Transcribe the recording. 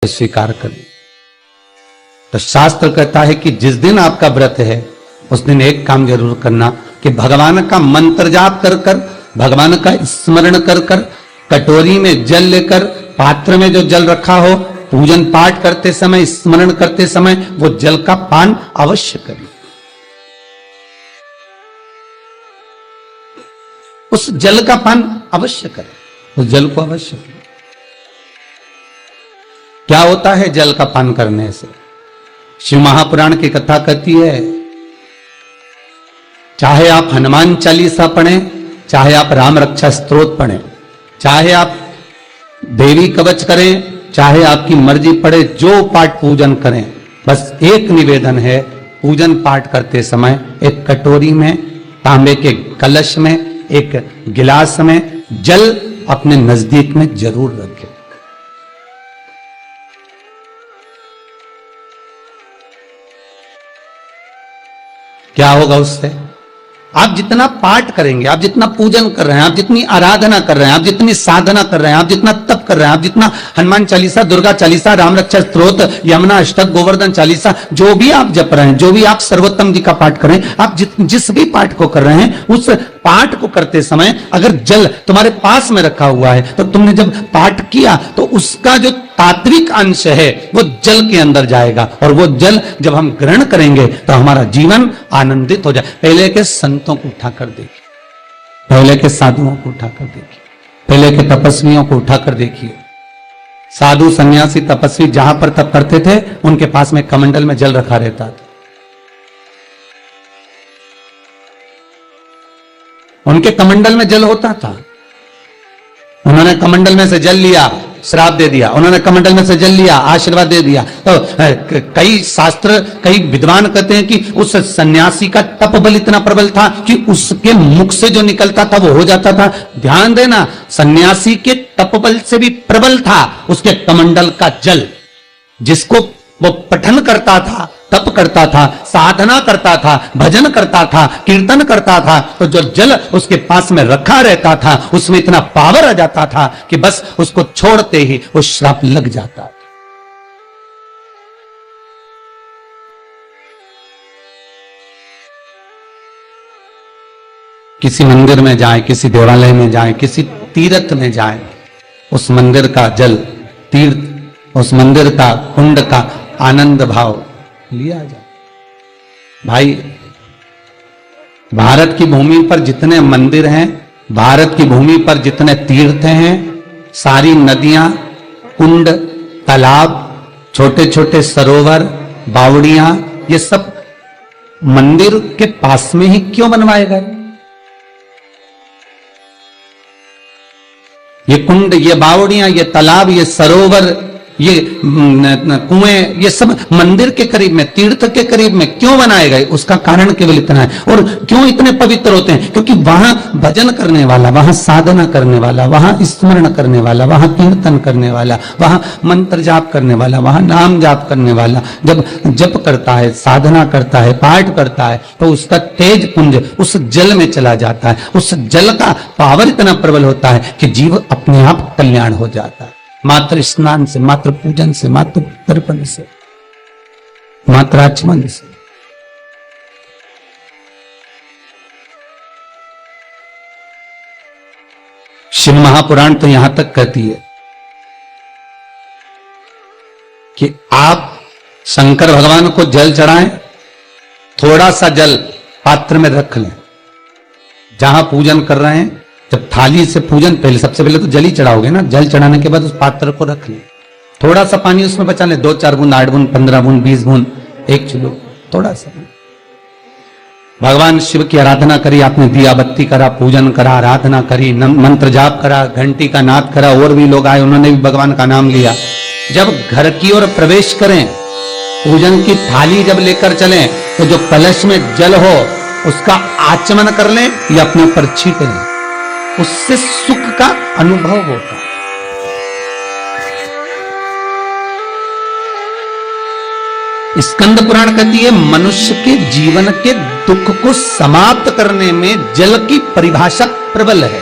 स्वीकार करें। तो शास्त्र कहता है कि जिस दिन आपका व्रत है उस दिन एक काम जरूर करना कि भगवान का मंत्र जाप कर कर, भगवान का स्मरण कर कर, कटोरी में जल लेकर, पात्र में जो जल रखा हो, पूजन पाठ करते समय, स्मरण करते समय वो जल का पान अवश्य करें। उस जल का पान अवश्य करें, उस जल को अवश्य करें। क्या होता है जल का पान करने से? शिव महापुराण की कथा कहती है, चाहे आप हनुमान चालीसा पढ़ें, चाहे आप राम रक्षा स्तोत्र पढ़ें, चाहे आप देवी कवच करें, चाहे आपकी मर्जी पड़े, जो पाठ पूजन करें, बस एक निवेदन है, पूजन पाठ करते समय एक कटोरी में, तांबे के कलश में, एक गिलास में जल अपने नजदीक में जरूर रखें। क्या होगा उससे? आप जितना पाठ करेंगे, आप जितना पूजन कर रहे हैं, आप जितनी आराधना कर रहे हैं, आप जितनी साधना कर रहे हैं, आप जितना तप कर रहे हैं, आप जितना हनुमान चालीसा, दुर्गा चालीसा, राम रक्षा स्तोत्र, यमुना अष्टक, गोवर्धन चालीसा, जो भी आप जप रहे हैं, जो भी आप सर्वोत्तम जी का पाठ कर रहे हैं, आप जिस भी पाठ को कर रहे हैं, उस पाठ को करते समय अगर जल तुम्हारे पास में रखा हुआ है तो तुमने जब पाठ किया तो उसका जो तात्विक अंश है वो जल के अंदर जाएगा, और वो जल जब हम ग्रहण करेंगे तो हमारा जीवन आनंदित हो जाए। पहले के संतों को उठाकर देखिए, पहले के साधुओं को उठाकर देखिए, पहले के तपस्वियों को उठाकर देखिए। साधु सन्यासी तपस्वी जहां पर तप करते थे उनके पास में कमंडल में जल रखा रहता था। उनके कमंडल में जल होता था, उन्होंने कमंडल में से जल लिया, श्राप दे दिया, उन्होंने कमंडल में से जल लिया, आशीर्वाद दे दिया। तो कई शास्त्र, कई विद्वान कहते हैं कि उस सन्यासी का तप बल इतना प्रबल था कि उसके मुख से जो निकलता था वो हो जाता था। ध्यान देना, सन्यासी के तप बल से भी प्रबल था उसके कमंडल का जल, जिसको वो पठन करता था, तप करता था, साधना करता था, भजन करता था, कीर्तन करता था, तो जो जल उसके पास में रखा रहता था उसमें इतना पावर आ जाता था कि बस उसको छोड़ते ही वो श्राप लग जाता था। किसी मंदिर में जाएं, किसी देवालय में जाएं, किसी तीर्थ में जाएं, उस मंदिर का जल, तीर्थ, उस मंदिर का कुंड का आनंद भाव लिया जाए। भाई, भारत की भूमि पर जितने मंदिर हैं, भारत की भूमि पर जितने तीर्थ हैं, सारी नदियां, कुंड, तालाब, छोटे छोटे सरोवर, बावड़ियां, ये सब मंदिर के पास में ही क्यों बनवाए गए? ये कुंड, ये बावड़ियां, ये तालाब, ये सरोवर, ये कुएं, ये सब मंदिर के करीब में, तीर्थ के करीब में क्यों बनाए गए? उसका कारण केवल इतना है। और क्यों इतने पवित्र होते हैं? क्योंकि वहां भजन करने वाला, वहां साधना करने वाला, वहां स्मरण करने वाला, वहां कीर्तन करने वाला, वहां मंत्र जाप करने वाला, वहां नाम जाप करने वाला जब जप करता है, साधना करता है, पाठ करता है, तो उसका तेज पुंज उस जल में चला जाता है। उस जल का पावर इतना प्रबल होता है कि जीव अपने आप कल्याण हो जाता है। मात्र स्नान से, मात्र पूजन से, मात्र तर्पण से, मात्र आचमन से। शिव महापुराण तो यहां तक कहती है कि आप शंकर भगवान को जल चढ़ाएं, थोड़ा सा जल पात्र में रख लें, जहां पूजन कर रहे हैं, जब थाली से पूजन, पहले सबसे पहले तो जल ही चढ़ाओगे ना, जल चढ़ाने के बाद उस पात्र को रख लें, थोड़ा सा पानी उसमें बचा लें, 2-4 बूंद, 8 बूंद, 15 बूंद, 20 बूंद, 1 किलो, थोड़ा सा। भगवान शिव की आराधना करी आपने, दिया बत्ती करा, पूजन करा, आराधना करी, मंत्र जाप करा, घंटी का नाद करा, और भी लोग आए, उन्होंने भी भगवान का नाम लिया। जब घर की ओर प्रवेश करें, पूजन की थाली जब लेकर चलें, तो जो कलश में जल हो उसका आचमन कर लें या अपने ऊपर छींट लें, उससे सुख का अनुभव होता है। स्कंद पुराण कहती है मनुष्य के जीवन के दुख को समाप्त करने में जल की परिभाषा प्रबल है।